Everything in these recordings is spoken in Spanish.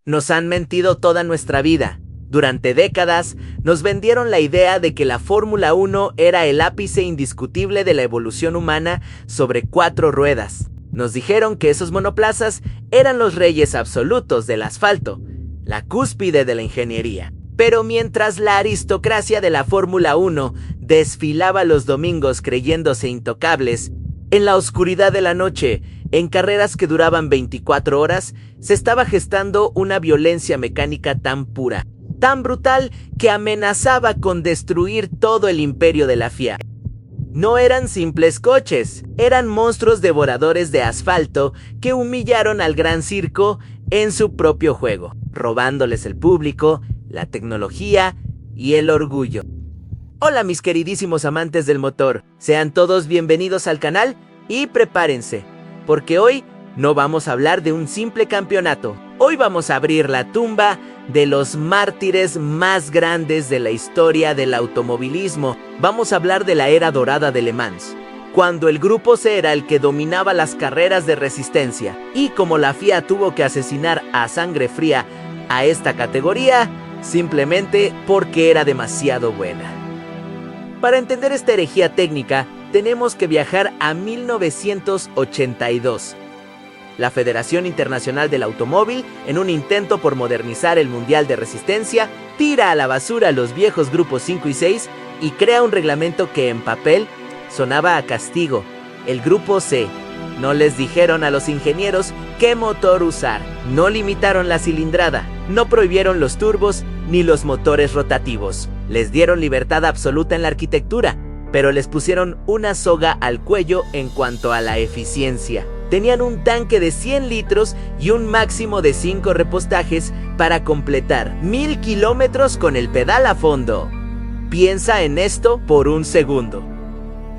Nos han mentido toda nuestra vida. Durante décadas, nos vendieron la idea de que la Fórmula 1 era el ápice indiscutible de la evolución humana sobre 4 ruedas. Nos dijeron que esos monoplazas eran los reyes absolutos del asfalto, la cúspide de la ingeniería. Pero mientras la aristocracia de la Fórmula 1 desfilaba los domingos creyéndose intocables, en la oscuridad de la noche, en carreras que duraban 24 horas, se estaba gestando una violencia mecánica tan pura, tan brutal, que amenazaba con destruir todo el imperio de la FIA. No eran simples coches, eran monstruos devoradores de asfalto que humillaron al gran circo en su propio juego, robándoles el público, la tecnología y el orgullo. Hola mis queridísimos amantes del motor, sean todos bienvenidos al canal y prepárense, porque hoy no vamos a hablar de un simple campeonato. Hoy vamos a abrir la tumba de los mártires más grandes de la historia del automovilismo. Vamos a hablar de la era dorada de Le Mans, cuando el Grupo C era el que dominaba las carreras de resistencia, y como la FIA tuvo que asesinar a sangre fría a esta categoría, simplemente porque era demasiado buena. Para entender esta herejía técnica, tenemos que viajar a 1982. La Federación Internacional del Automóvil, en un intento por modernizar el Mundial de Resistencia, tira a la basura los viejos grupos 5 y 6 y crea un reglamento que en papel sonaba a castigo, el Grupo C. No les dijeron a los ingenieros qué motor usar, no limitaron la cilindrada, no prohibieron los turbos ni los motores rotativos. Les dieron libertad absoluta en la arquitectura, pero les pusieron una soga al cuello en cuanto a la eficiencia. Tenían un tanque de 100 litros y un máximo de 5 repostajes para completar 1000 kilómetros con el pedal a fondo. Piensa en esto por un segundo.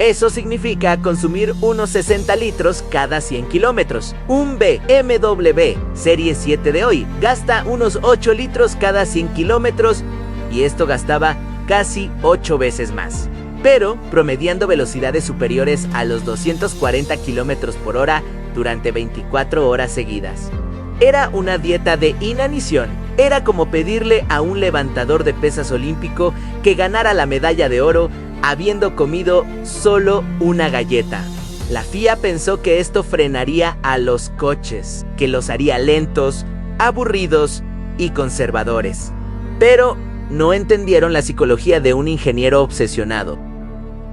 Eso significa consumir unos 60 litros cada 100 kilómetros. Un BMW Serie 7 de hoy gasta unos 8 litros cada 100 kilómetros y esto gastaba casi 8 veces más, pero promediando velocidades superiores a los 240 kilómetros por hora durante 24 horas seguidas. Era una dieta de inanición. Era como pedirle a un levantador de pesas olímpico que ganara la medalla de oro habiendo comido solo una galleta. La FIA pensó que esto frenaría a los coches, que los haría lentos, aburridos y conservadores. Pero no entendieron la psicología de un ingeniero obsesionado.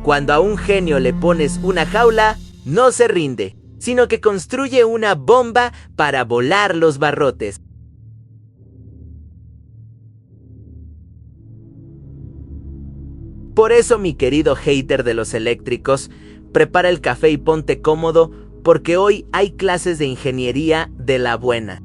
Cuando a un genio le pones una jaula, no se rinde, sino que construye una bomba para volar los barrotes. Por eso, mi querido hater de los eléctricos, prepara el café y ponte cómodo, porque hoy hay clases de ingeniería de la buena.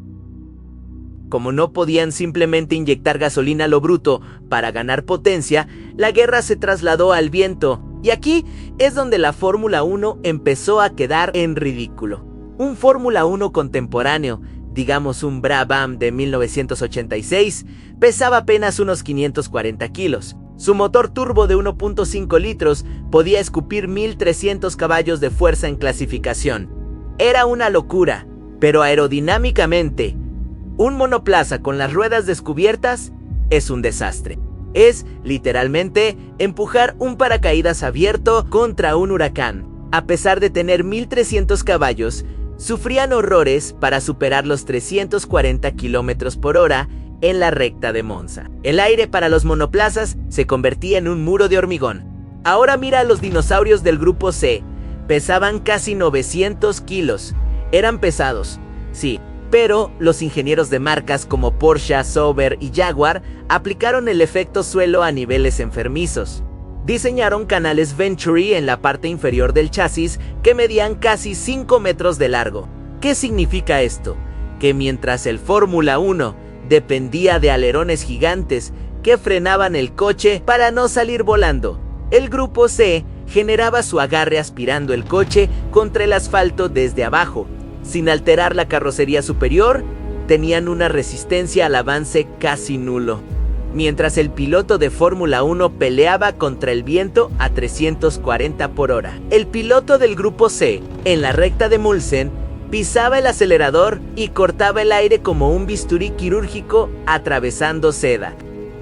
Como no podían simplemente inyectar gasolina a lo bruto para ganar potencia, la guerra se trasladó al viento. Y aquí es donde la Fórmula 1 empezó a quedar en ridículo. Un Fórmula 1 contemporáneo, digamos un Brabham de 1986, pesaba apenas unos 540 kilos. Su motor turbo de 1.5 litros podía escupir 1300 caballos de fuerza en clasificación. Era una locura, pero aerodinámicamente, un monoplaza con las ruedas descubiertas es un desastre. Es, literalmente, empujar un paracaídas abierto contra un huracán. A pesar de tener 1300 caballos, sufrían horrores para superar los 340 kilómetros por hora en la recta de Monza. El aire para los monoplazas se convertía en un muro de hormigón. Ahora mira a los dinosaurios del Grupo C. Pesaban casi 900 kilos. Eran pesados, sí, pero los ingenieros de marcas como Porsche, Sauber y Jaguar aplicaron el efecto suelo a niveles enfermizos. Diseñaron canales Venturi en la parte inferior del chasis que medían casi 5 metros de largo. ¿Qué significa esto? Que mientras el Fórmula 1 dependía de alerones gigantes que frenaban el coche para no salir volando, el Grupo C generaba su agarre aspirando el coche contra el asfalto desde abajo. Sin alterar la carrocería superior, tenían una resistencia al avance casi nulo, mientras el piloto de Fórmula 1 peleaba contra el viento a 340 por hora. El piloto del Grupo C, en la recta de Mulsen, Pisaba el acelerador y cortaba el aire como un bisturí quirúrgico atravesando seda.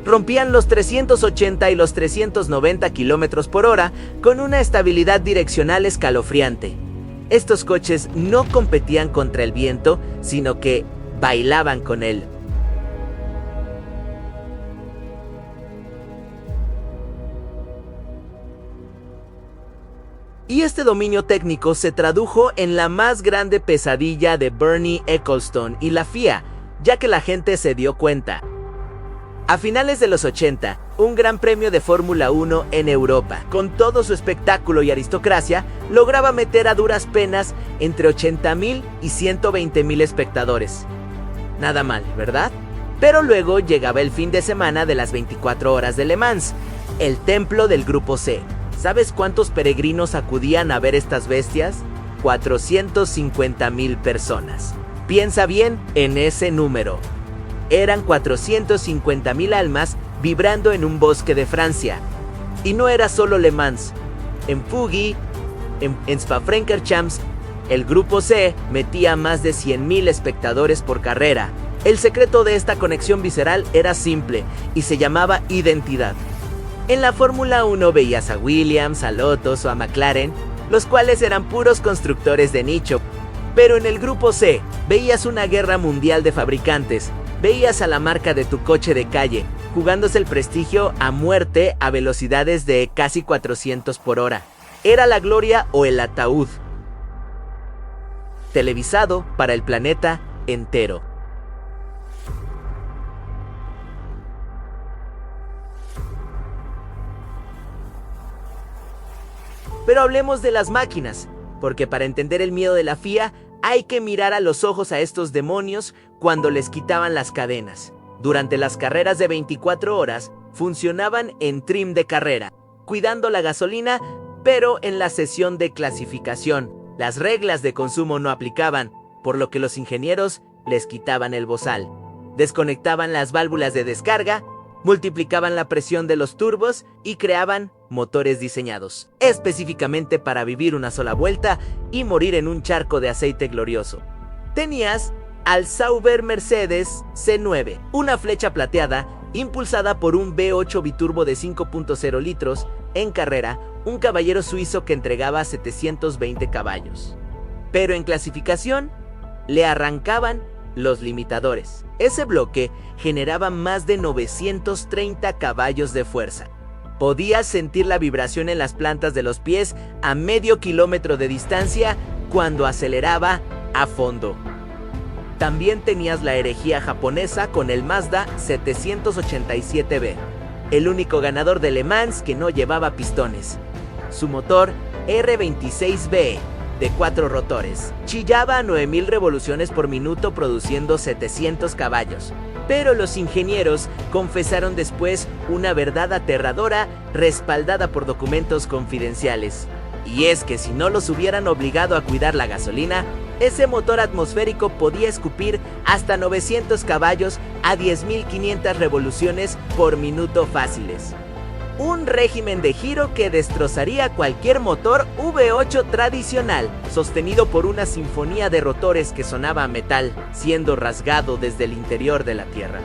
Rompían los 380 y los 390 kilómetros por hora con una estabilidad direccional escalofriante. Estos coches no competían contra el viento, sino que bailaban con él. Y este dominio técnico se tradujo en la más grande pesadilla de Bernie Ecclestone y la FIA, ya que la gente se dio cuenta. A finales de los 80, un gran premio de Fórmula 1 en Europa, con todo su espectáculo y aristocracia, lograba meter a duras penas entre 80,000 y 120,000 espectadores. Nada mal, ¿verdad? Pero luego llegaba el fin de semana de las 24 horas de Le Mans, el templo del Grupo C. ¿Sabes cuántos peregrinos acudían a ver estas bestias? 450,000 personas. Piensa bien en ese número. Eran 450,000 almas vibrando en un bosque de Francia. Y no era solo Le Mans. En Fuji, en Spa-Francorchamps, el Grupo C metía más de 100,000 espectadores por carrera. El secreto de esta conexión visceral era simple y se llamaba identidad. En la Fórmula 1 veías a Williams, a Lotus o a McLaren, los cuales eran puros constructores de nicho. Pero en el Grupo C veías una guerra mundial de fabricantes. Veías a la marca de tu coche de calle, jugándose el prestigio a muerte a velocidades de casi 400 por hora. Era la gloria o el ataúd. Televisado para el planeta entero. Pero hablemos de las máquinas, porque para entender el miedo de la FIA hay que mirar a los ojos a estos demonios cuando les quitaban las cadenas. Durante las carreras de 24 horas funcionaban en trim de carrera, cuidando la gasolina, pero en la sesión de clasificación las reglas de consumo no aplicaban, por lo que los ingenieros les quitaban el bozal, desconectaban las válvulas de descarga, multiplicaban la presión de los turbos y creaban motores diseñados específicamente para vivir una sola vuelta y morir en un charco de aceite glorioso. Tenías al Sauber Mercedes C9, una flecha plateada impulsada por un V8 biturbo de 5.0 litros en carrera, un caballero suizo que entregaba 720 caballos. Pero en clasificación le arrancaban los limitadores. Ese bloque generaba más de 930 caballos de fuerza. Podías sentir la vibración en las plantas de los pies a medio kilómetro de distancia cuando aceleraba a fondo. También tenías la herejía japonesa con el Mazda 787B, el único ganador de Le Mans que no llevaba pistones. Su motor R26B de 4 rotores chillaba a 9,000 revoluciones por minuto produciendo 700 caballos. Pero los ingenieros confesaron después una verdad aterradora respaldada por documentos confidenciales. Y es que si no los hubieran obligado a cuidar la gasolina, ese motor atmosférico podía escupir hasta 900 caballos a 10,500 revoluciones por minuto fáciles. Un régimen de giro que destrozaría cualquier motor V8 tradicional, sostenido por una sinfonía de rotores que sonaba a metal, siendo rasgado desde el interior de la Tierra.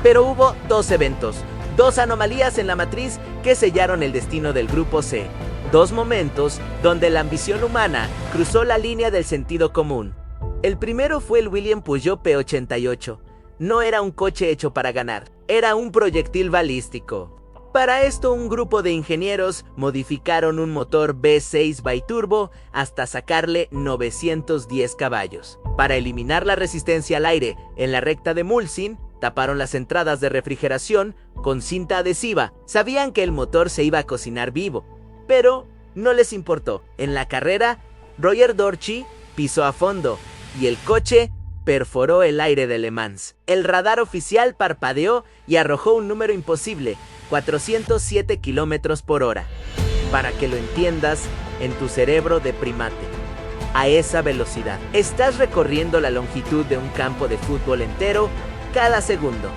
Pero hubo dos eventos, dos anomalías en la matriz que sellaron el destino del Grupo C. Dos momentos donde la ambición humana cruzó la línea del sentido común. El primero fue el William Peugeot P88. No era un coche hecho para ganar, era un proyectil balístico. Para esto, un grupo de ingenieros modificaron un motor V6 biturbo hasta sacarle 910 caballos. Para eliminar la resistencia al aire en la recta de Mulsanne, taparon las entradas de refrigeración con cinta adhesiva. Sabían que el motor se iba a cocinar vivo, pero no les importó. En la carrera, Roger Dorchi pisó a fondo y el coche perforó el aire de Le Mans. El radar oficial parpadeó y arrojó un número imposible: 407 kilómetros por hora. Para que lo entiendas en tu cerebro de primate. A esa velocidad, estás recorriendo la longitud de un campo de fútbol entero cada segundo.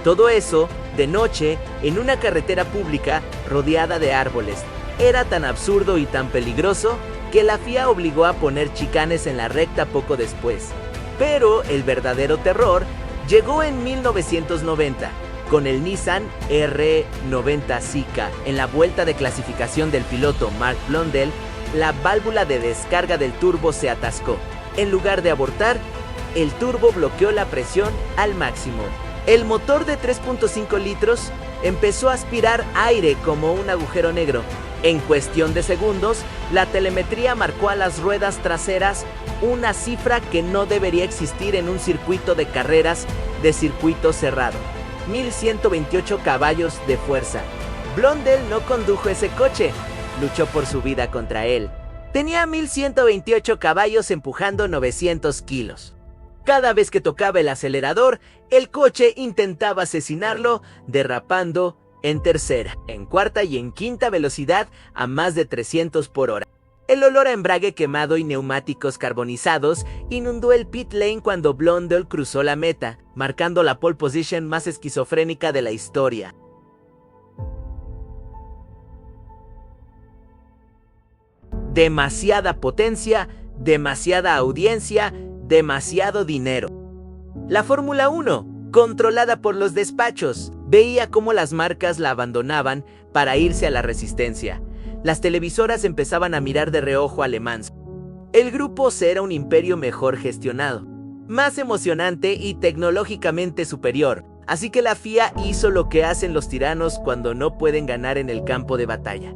Todo eso de noche en una carretera pública rodeada de árboles. Era tan absurdo y tan peligroso que la FIA obligó a poner chicanes en la recta poco después. Pero el verdadero terror llegó en 1990, con el Nissan R90 Zika. En la vuelta de clasificación del piloto Mark Blundell, la válvula de descarga del turbo se atascó. En lugar de abortar, el turbo bloqueó la presión al máximo. El motor de 3.5 litros empezó a aspirar aire como un agujero negro. En cuestión de segundos, la telemetría marcó a las ruedas traseras una cifra que no debería existir en un circuito de carreras de circuito cerrado: 1128 caballos de fuerza. Blundell no condujo ese coche, luchó por su vida contra él. Tenía 1128 caballos empujando 900 kilos. Cada vez que tocaba el acelerador, el coche intentaba asesinarlo, derrapando en tercera, en cuarta y en quinta velocidad a más de 300 por hora. El olor a embrague quemado y neumáticos carbonizados inundó el pit lane cuando Blundell cruzó la meta, marcando la pole position más esquizofrénica de la historia. Demasiada potencia, demasiada audiencia, demasiado dinero. La Fórmula 1, controlada por los despachos, veía cómo las marcas la abandonaban para irse a la resistencia. Las televisoras empezaban a mirar de reojo a Le Mans. El Grupo C era un imperio mejor gestionado, más emocionante y tecnológicamente superior, así que la FIA hizo lo que hacen los tiranos cuando no pueden ganar en el campo de batalla.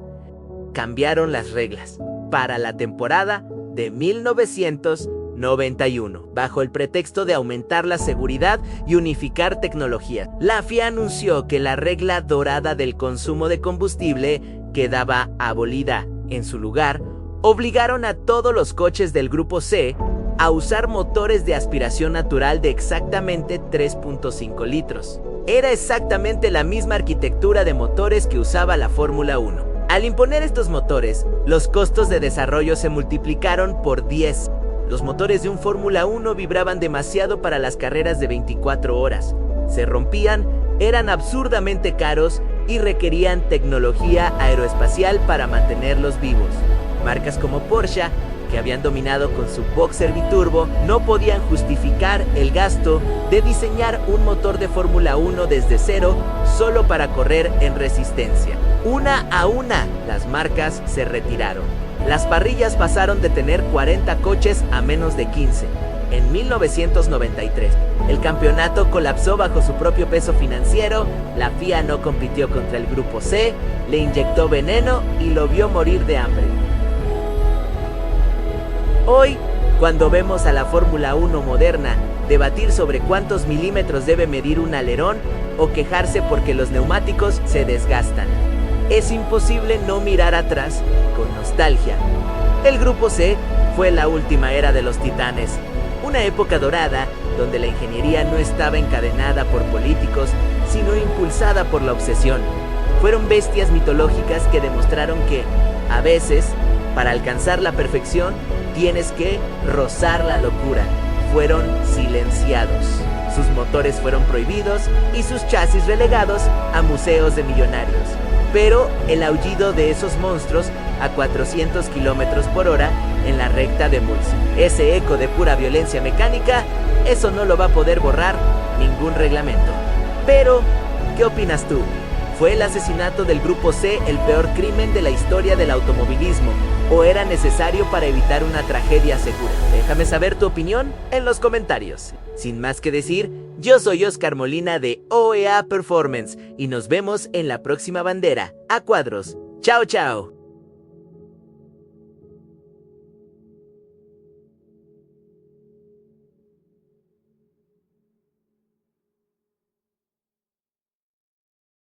Cambiaron las reglas para la temporada de 1991, bajo el pretexto de aumentar la seguridad y unificar tecnología. La FIA anunció que la regla dorada del consumo de combustible quedaba abolida. En su lugar, obligaron a todos los coches del Grupo C a usar motores de aspiración natural de exactamente 3.5 litros. Era exactamente la misma arquitectura de motores que usaba la Fórmula 1. Al imponer estos motores, los costos de desarrollo se multiplicaron por 10. Los motores de un Fórmula 1 vibraban demasiado para las carreras de 24 horas. Se rompían, eran absurdamente caros y requerían tecnología aeroespacial para mantenerlos vivos. Marcas como Porsche, que habían dominado con su Boxer biturbo, no podían justificar el gasto de diseñar un motor de Fórmula 1 desde cero solo para correr en resistencia. Una a una, las marcas se retiraron. Las parrillas pasaron de tener 40 coches a menos de 15. En 1993, el campeonato colapsó bajo su propio peso financiero, la FIA no compitió contra el Grupo C, le inyectó veneno y lo vio morir de hambre. Hoy, cuando vemos a la Fórmula 1 moderna debatir sobre cuántos milímetros debe medir un alerón o quejarse porque los neumáticos se desgastan, es imposible no mirar atrás con nostalgia. El Grupo C fue la última era de los titanes, una época dorada donde la ingeniería no estaba encadenada por políticos, sino impulsada por la obsesión. Fueron bestias mitológicas que demostraron que, a veces, para alcanzar la perfección, tienes que rozar la locura. Fueron silenciados. Sus motores fueron prohibidos y sus chasis relegados a museos de millonarios. Pero el aullido de esos monstruos a 400 kilómetros por hora en la recta de Mulsanne, ese eco de pura violencia mecánica, eso no lo va a poder borrar ningún reglamento. Pero, ¿qué opinas tú? ¿Fue el asesinato del Grupo C el peor crimen de la historia del automovilismo? ¿O era necesario para evitar una tragedia segura? Déjame saber tu opinión en los comentarios. Sin más que decir, yo soy Oscar Molina de OEA Performance y nos vemos en la próxima bandera. A cuadros. Chao, chao.